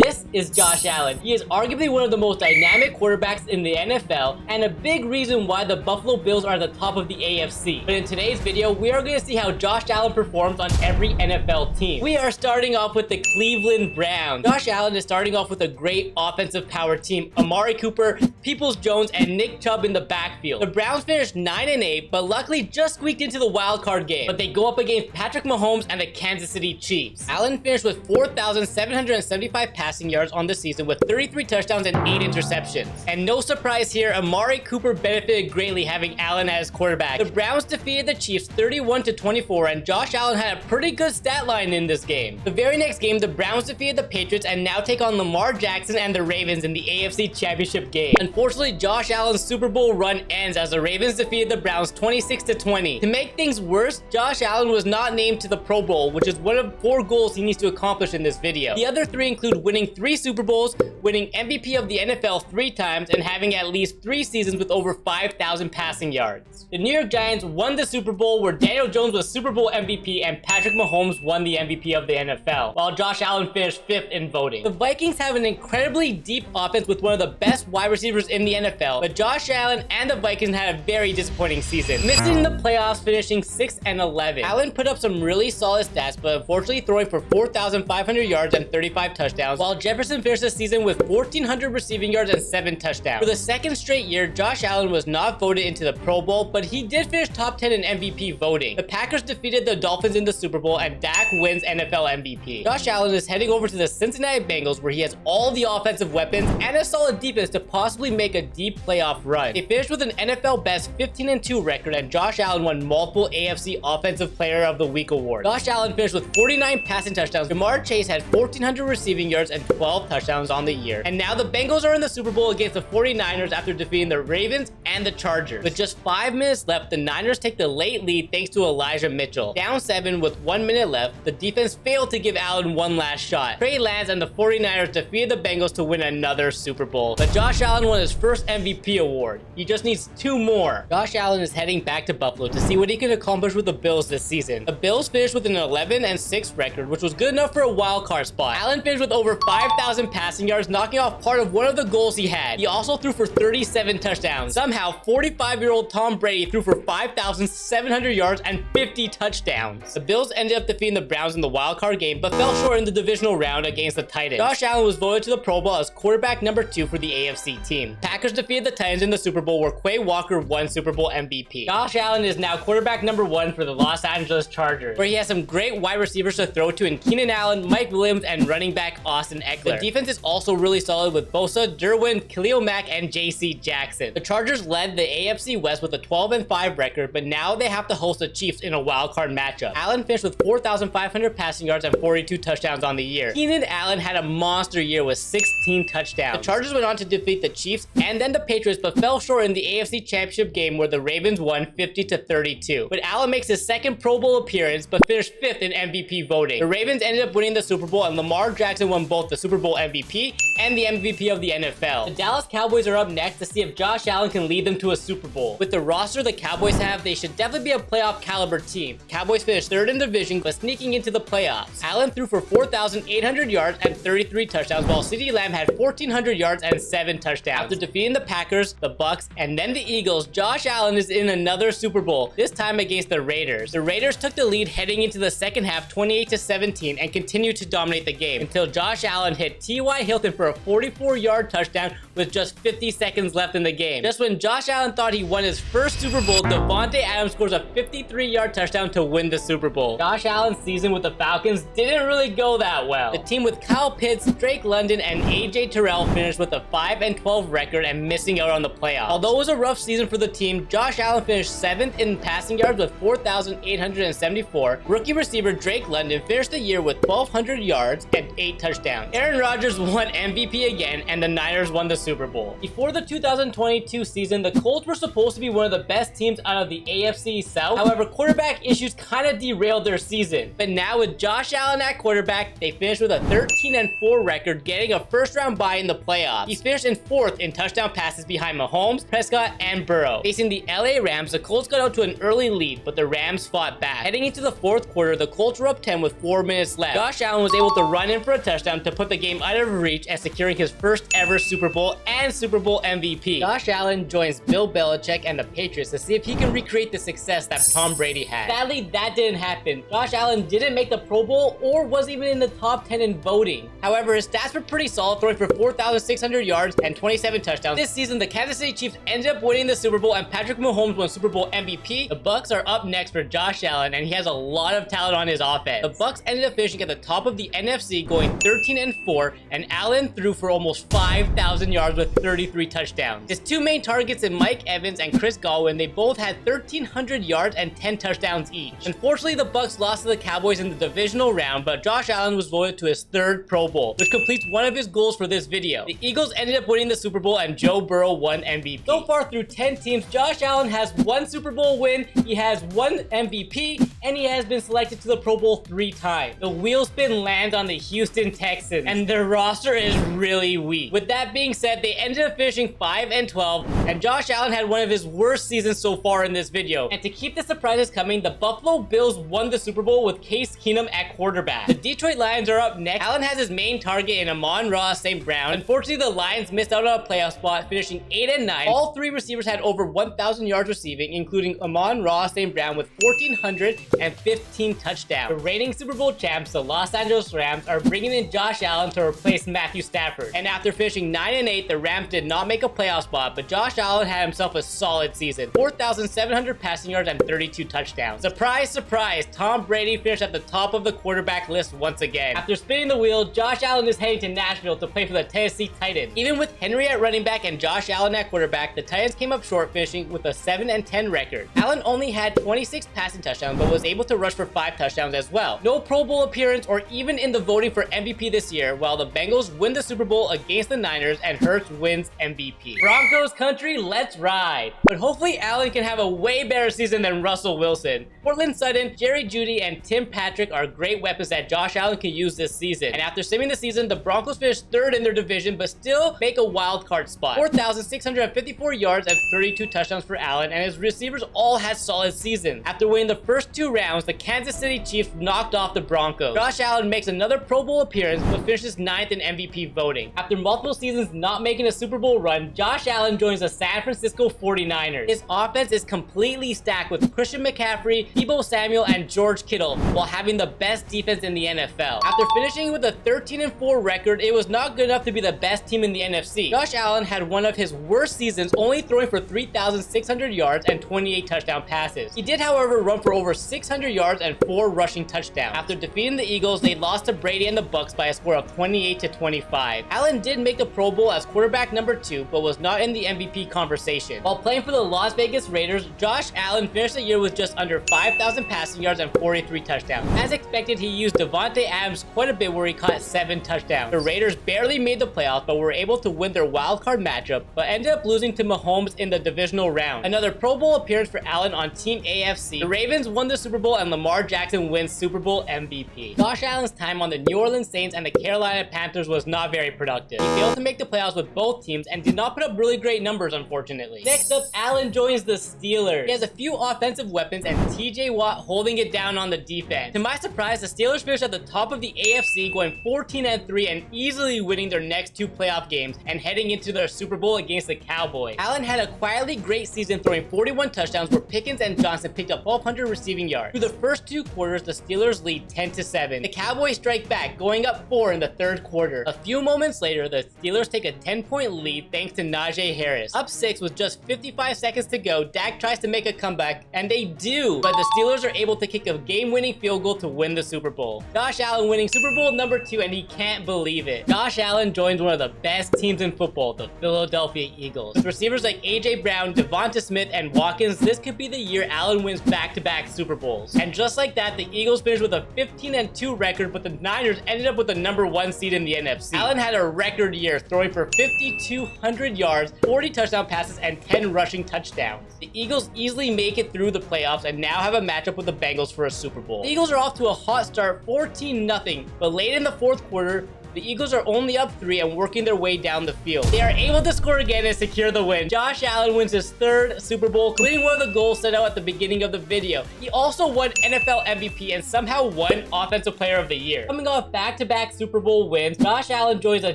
This is Josh Allen. He is arguably one of the most dynamic quarterbacks in the NFL and a big reason why the Buffalo Bills are the top of the AFC. But in today's video, we are going to see how Josh Allen performs on every NFL team. We are starting off with the Cleveland Browns. Josh Allen is starting off with a great offensive power team. Amari Cooper, Peoples-Jones, and Nick Chubb in the backfield. The Browns finished 9-8, but luckily just squeaked into the wild card game. But they go up against Patrick Mahomes and the Kansas City Chiefs. Allen finished with 4,775 passing yards on the season with 33 touchdowns and 8 interceptions. And no surprise here, Amari Cooper benefited greatly having Allen as quarterback. The Browns defeated the Chiefs 31-24, and Josh Allen had a pretty good stat line in this game. The very next game, the Browns defeated the Patriots and now take on Lamar Jackson and the Ravens in the AFC Championship game. Unfortunately, Josh Allen's Super Bowl run ends as the Ravens defeated the Browns 26-20. To make things worse, Josh Allen was not named to the Pro Bowl, which is one of 4 goals he needs to accomplish in this video. The other 3 include winning 3 Super Bowls, winning MVP of the NFL 3 times, and having at least 3 seasons with over 5,000 passing yards. The New York Giants won the Super Bowl, where Daniel Jones was Super Bowl MVP and Patrick Mahomes won the MVP of the NFL, while Josh Allen finished 5th in voting. The Vikings have an incredibly deep offense with one of the best wide receivers in the NFL, but Josh Allen and the Vikings had a very disappointing season, missing the playoffs, finishing 6-11. Allen put up some really solid stats, but unfortunately throwing for 4,500 yards and 35 touchdowns, while Jefferson finished the season with 1,400 receiving yards and 7 touchdowns. For the second straight year, Josh Allen was not voted into the Pro Bowl, but he did finish top 10 in MVP voting. The Packers defeated the Dolphins in the Super Bowl, and Dak wins NFL MVP. Josh Allen is heading over to the Cincinnati Bengals, where he has all the offensive weapons and a solid defense to possibly make a deep playoff run. They finished with an NFL best 15-2 record, and Josh Allen won multiple AFC Offensive Player of the Week awards. Josh Allen finished with 49 passing touchdowns. Jamar Chase had 1,400 receiving yards and 12 touchdowns on the year. And now the Bengals are in the Super Bowl against the 49ers after defeating the Ravens and the Chargers. With just 5 minutes left, the Niners take the late lead thanks to Elijah Mitchell. Down 7 with 1 minute left, the defense failed to give Allen one last shot. Trey Lance and the 49ers defeated the Bengals to win another Super Bowl. But Josh Allen won his first MVP award. He just needs 2 more. Josh Allen is heading back to Buffalo to see what he can accomplish with the Bills this season. The Bills finished with an 11-6 record, which was good enough for a wild card spot. Allen finished with over 5,000 passing yards, knocking off part of one of the goals he had. He also threw for 37 touchdowns. Somehow, 45-year-old Tom Brady threw for 5,700 yards and 50 touchdowns. The Bills ended up defeating the Browns in the wild card game, but fell short in the divisional round against the Titans. Josh Allen was voted to the Pro Bowl as quarterback number 2 for the AFC team. Packers defeated the Titans in the Super Bowl, where Quay Walker won Super Bowl MVP. Josh Allen is now quarterback number 1 for the Los Angeles Chargers, where he has some great wide receivers to throw to in Keenan Allen, Mike Williams, and running back Austin Eckler. The defense is also really solid with Bosa, Derwin, Khalil Mack, and J.C. Jackson. The Chargers led the AFC West with a 12-5 record, but now they have to host the Chiefs in a wild card matchup. Allen finished with 4,500 passing yards and 42 touchdowns on the year. Keenan Allen had a monster year with 16 touchdowns. The Chargers went on to defeat the Chiefs and then the Patriots, but fell short in the AFC Championship game, where the Ravens won 50-32. But Allen makes his second Pro Bowl appearance, but finished 5th in MVP voting. The Ravens ended up winning the Super Bowl, and Lamar Jackson won both the Super Bowl MVP and the MVP of the NFL. The Dallas Cowboys are up next to see if Josh Allen can lead them to a Super Bowl. With the roster the Cowboys have, they should definitely be a playoff caliber team. Cowboys finished 3rd in the division, but sneaking into the playoffs. Allen threw for 4,800 yards and 33 touchdowns, while CeeDee Lamb had 1,400 yards and 7 touchdowns. After defeating the Packers, the Bucs, and then the Eagles, Josh Allen is in another Super Bowl, this time against the Raiders. The Raiders took the lead heading into the second half 28-17 and continued to dominate the game until Josh Allen hit T.Y. Hilton for a 44-yard touchdown with just 50 seconds left in the game. Just when Josh Allen thought he won his first Super Bowl, Devontae Adams scores a 53-yard touchdown to win the Super Bowl. Josh Allen's season with the Falcons didn't really go that well. The team with Kyle Pitts, Drake London, and AJ Terrell finished with a 5-12 record and missing out on the playoffs. Although it was a rough season for the team, Josh Allen finished 7th in passing yards with 4,874. Rookie receiver Drake London finished the year with 1,200 yards and 8 touchdowns. Aaron Rodgers won MVP again, and the Niners won the Super Super Bowl. Before the 2022 season, the Colts were supposed to be one of the best teams out of the AFC South. However, quarterback issues kind of derailed their season. But now with Josh Allen at quarterback, they finished with a 13-4 record, getting a first-round bye in the playoffs. He finished in 4th in touchdown passes behind Mahomes, Prescott, and Burrow. Facing the LA Rams, the Colts got out to an early lead, but the Rams fought back. Heading into the 4th quarter, the Colts were up 10 with 4 minutes left. Josh Allen was able to run in for a touchdown to put the game out of reach and securing his first ever Super Bowl and Super Bowl MVP. Josh Allen joins Bill Belichick and the Patriots to see if he can recreate the success that Tom Brady had. Sadly, that didn't happen. Josh Allen didn't make the Pro Bowl or was even in the top 10 in voting. However, his stats were pretty solid, throwing for 4,600 yards and 27 touchdowns. This season, the Kansas City Chiefs ended up winning the Super Bowl and Patrick Mahomes won Super Bowl MVP. The Bucs are up next for Josh Allen, and he has a lot of talent on his offense. The Bucs ended up finishing at the top of the NFC, going 13-4, and Allen threw for almost 5,000 yards with 33 touchdowns. His two main targets in Mike Evans and Chris Godwin, they both had 1,300 yards and 10 touchdowns each. Unfortunately, the Bucs lost to the Cowboys in the divisional round, but Josh Allen was voted to his 3rd Pro Bowl, which completes one of his goals for this video. The Eagles ended up winning the Super Bowl and Joe Burrow won MVP. So far through 10 teams, Josh Allen has 1 Super Bowl win, he has 1 MVP, and he has been selected to the Pro Bowl 3 times. The wheelspin lands on the Houston Texans, and their roster is really weak. With that being said, they ended up finishing 5-12, and Josh Allen had one of his worst seasons so far in this video. And to keep the surprises coming, the Buffalo Bills won the Super Bowl with Case Keenum at quarterback. The Detroit Lions are up next. Allen has his main target in Amon-Ra St. Brown. Unfortunately, the Lions missed out on a playoff spot, finishing 8-9. All 3 receivers had over 1,000 yards receiving, including Amon-Ra St. Brown with 1,415 touchdowns. The reigning Super Bowl champs, the Los Angeles Rams, are bringing in Josh Allen to replace Matthew Stafford. And after finishing 9-8, the Rams did not make a playoff spot, but Josh Allen had himself a solid season. 4,700 passing yards and 32 touchdowns. Surprise, surprise, Tom Brady finished at the top of the quarterback list once again. After spinning the wheel, Josh Allen is heading to Nashville to play for the Tennessee Titans. Even with Henry at running back and Josh Allen at quarterback, the Titans came up short, finishing with a 7-10 record. Allen only had 26 passing touchdowns, but was able to rush for 5 touchdowns as well. No Pro Bowl appearance or even in the voting for MVP this year, while the Bengals win the Super Bowl against the Niners and Hurts wins MVP. Broncos country, let's ride. But hopefully Allen can have a way better season than Russell Wilson. Portland Sutton, Jerry Jeudy, and Tim Patrick are great weapons that Josh Allen can use this season. And after simming the season, the Broncos finished 3rd in their division, but still make a wild card spot. 4,654 yards and 32 touchdowns for Allen, and his receivers all had solid seasons. After winning the first 2 rounds, the Kansas City Chiefs knocked off the Broncos. Josh Allen makes another Pro Bowl appearance, but finishes 9th in MVP voting. After multiple seasons not making a Super Bowl run, Josh Allen joins the San Francisco 49ers. His offense is completely stacked with Christian McCaffrey, Deebo Samuel, and George Kittle, while having the best defense in the NFL. After finishing with a 13-4 record, it was not good enough to be the best team in the NFC. Josh Allen had one of his worst seasons, only throwing for 3,600 yards and 28 touchdown passes. He did, however, run for over 600 yards and 4 rushing touchdowns. After defeating the Eagles, they lost to Brady and the Bucs by a score of 28-25. Allen did make the Pro Bowl as quarterback number 2, but was not in the MVP conversation. While playing for the Las Vegas Raiders, Josh Allen finished the year with just under 5,000 passing yards and 43 touchdowns. As expected, he used Devontae Adams quite a bit, where he caught 7 touchdowns. The Raiders barely made the playoffs, but were able to win their wild card matchup, but ended up losing to Mahomes in the divisional round. Another Pro Bowl appearance for Allen on Team AFC. The Ravens won the Super Bowl and Lamar Jackson wins Super Bowl MVP. Josh Allen's time on the New Orleans Saints and the Carolina Panthers was not very productive. He failed to make the playoffs with both teams and did not put up really great numbers, unfortunately. Next up, Allen joins the Steelers. He has a few offensive weapons and TJ Watt holding it down on the defense. To my surprise, the Steelers finished at the top of the AFC, going 14-3 and easily winning their next 2 playoff games and heading into their Super Bowl against the Cowboys. Allen had a quietly great season, throwing 41 touchdowns, where Pickens and Johnson picked up 1,200 receiving yards. Through the first 2 quarters, the Steelers lead 10-7. The Cowboys strike back, going up 4 in the 3rd quarter. A few moments later, the Steelers take a 10-point lead thanks to Najee Harris. Up 6 with just 55 seconds to go, Dak tries to make a comeback, and they do, but the Steelers are able to kick a game-winning field goal to win the Super Bowl. Josh Allen winning Super Bowl number 2, and he can't believe it. Josh Allen joins one of the best teams in football, the Philadelphia Eagles. With receivers like AJ Brown, Devonta Smith, and Watkins, this could be the year Allen wins back-to-back Super Bowls. And just like that, the Eagles finished with a 15-2 record, but the Niners ended up with the number 1 seed in the NFC. Allen had a record year, throwing for 5,200 yards, 40 touchdown passes, and 10 rushing touchdowns. The Eagles easily make it through the playoffs and now have a matchup with the Bengals for a Super Bowl. The Eagles are off to a hot start, 14-0, but late in the fourth quarter, the Eagles are only up 3 and working their way down the field. They are able to score again and secure the win. Josh Allen wins his 3rd Super Bowl, completing one of the goals set out at the beginning of the video. He also won NFL MVP and somehow won Offensive Player of the Year. Coming off back-to-back Super Bowl wins, Josh Allen joins the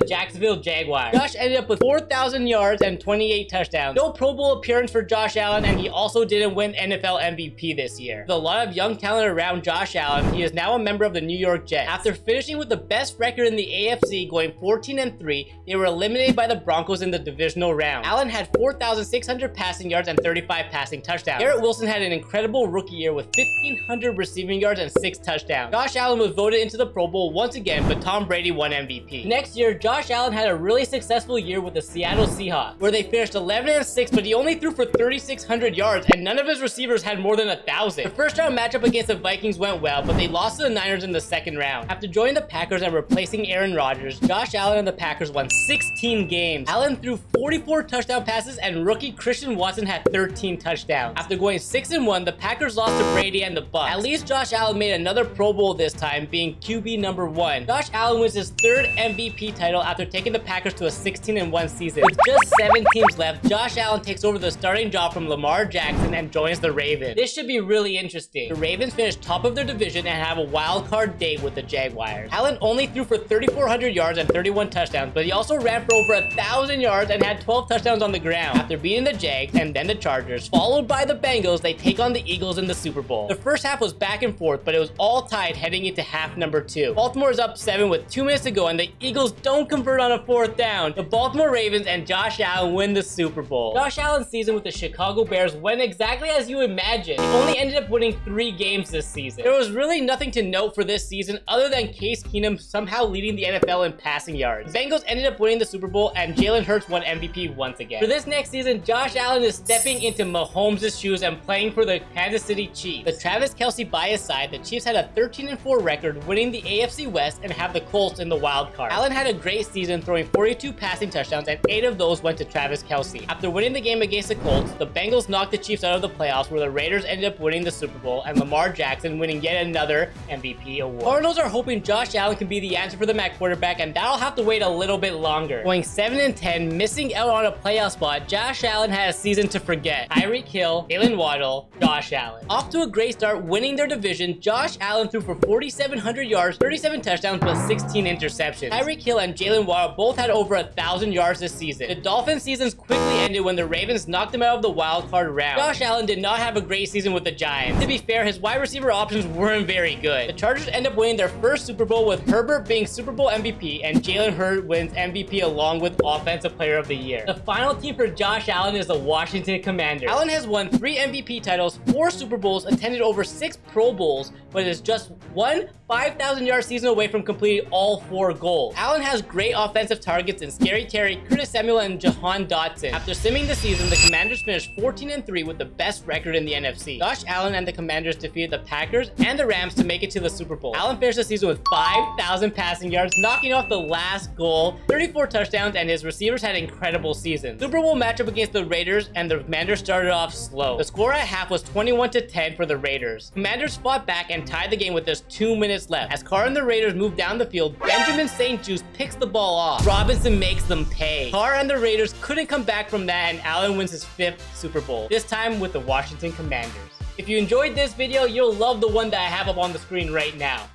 Jacksonville Jaguars. Josh ended up with 4,000 yards and 28 touchdowns. No Pro Bowl appearance for Josh Allen, and he also didn't win NFL MVP this year. With a lot of young talent around Josh Allen, he is now a member of the New York Jets. After finishing with the best record in the AFC, going 14-3, they were eliminated by the Broncos in the divisional round. Allen had 4,600 passing yards and 35 passing touchdowns. Garrett Wilson had an incredible rookie year with 1,500 receiving yards and 6 touchdowns. Josh Allen was voted into the Pro Bowl once again, but Tom Brady won MVP. Next year, Josh Allen had a really successful year with the Seattle Seahawks, where they finished 11-6, but he only threw for 3,600 yards, and none of his receivers had more than 1,000. The first round matchup against the Vikings went well, but they lost to the Niners in the second round. After joining the Packers and replacing Aaron Rodgers, Josh Allen and the Packers won 16 games. Allen threw 44 touchdown passes, and rookie Christian Watson had 13 touchdowns. After going 6-1, the Packers lost to Brady and the Bucs. At least Josh Allen made another Pro Bowl this time, being QB number 1. Josh Allen wins his 3rd MVP title after taking the Packers to a 16-1 season. With just 7 teams left, Josh Allen takes over the starting job from Lamar Jackson and joins the Ravens. This should be really interesting. The Ravens finished top of their division and have a wild card date with the Jaguars. Allen only threw for 3,400 yards and 31 touchdowns, but he also ran for over 1,000 yards and had 12 touchdowns on the ground. After beating the Jags and then the Chargers, followed by the Bengals, they take on the Eagles in the Super Bowl. The first half was back and forth, but it was all tied heading into half number 2. Baltimore is up 7 with 2 minutes to go, and the Eagles don't convert on a 4th down. The Baltimore Ravens and Josh Allen win the Super Bowl. Josh Allen's season with the Chicago Bears went exactly as you imagined. He only ended up winning 3 games this season. There was really nothing to note for this season other than Case Keenum somehow leading the NFL in passing yards. The Bengals ended up winning the Super Bowl, and Jalen Hurts won MVP once again. For this next season, Josh Allen is stepping into Mahomes' shoes and playing for the Kansas City Chiefs. With Travis Kelce by his side, the Chiefs had a 13-4 record, winning the AFC West, and have the Colts in the wild card. Allen had a great season, throwing 42 passing touchdowns, and 8 of those went to Travis Kelce. After winning the game against the Colts, the Bengals knocked the Chiefs out of the playoffs, where the Raiders ended up winning the Super Bowl, and Lamar Jackson winning yet another MVP award. Cardinals are hoping Josh Allen can be the answer for them at quarterback, and that'll have to wait a little bit longer. Going 7-10, missing out on a playoff spot, Josh Allen had a season to forget. Tyreek Hill, Jalen Waddle, Josh Allen. Off to a great start winning their division, Josh Allen threw for 4,700 yards, 37 touchdowns, but 16 interceptions. Tyreek Hill and Jalen Waddle both had over 1,000 yards this season. The Dolphins' seasons quickly ended when the Ravens knocked them out of the wild card round. Josh Allen did not have a great season with the Giants. To be fair, his wide receiver options weren't very good. The Chargers end up winning their first Super Bowl, with Herbert being Super Bowl MVP, and Jalen Hurts wins MVP along with Offensive Player of the Year. The final team for Josh Allen is the Washington Commanders. Allen has won 3 MVP titles, 4 Super Bowls, attended over 6 Pro Bowls, but is just one 5,000-yard season away from completing all 4 goals. Allen has great offensive targets in Scary Terry, Curtis Samuel, and Jahan Dotson. After simming the season, the Commanders finished 14-3 with the best record in the NFC. Josh Allen and the Commanders defeated the Packers and the Rams to make it to the Super Bowl. Allen finished the season with 5,000 passing yards, knocking off the last goal, 34 touchdowns, and his receivers had an incredible season. Super Bowl matchup against the Raiders, and the Commanders started off slow. The score at half was 21-10 for the Raiders. Commanders fought back and tied the game with just 2 minutes left. As Carr and the Raiders moved down the field, Benjamin St. Juste picks the ball off. Robinson makes them pay. Carr and the Raiders couldn't come back from that, and Allen wins his 5th Super Bowl, this time with the Washington Commanders. If you enjoyed this video, you'll love the one that I have up on the screen right now.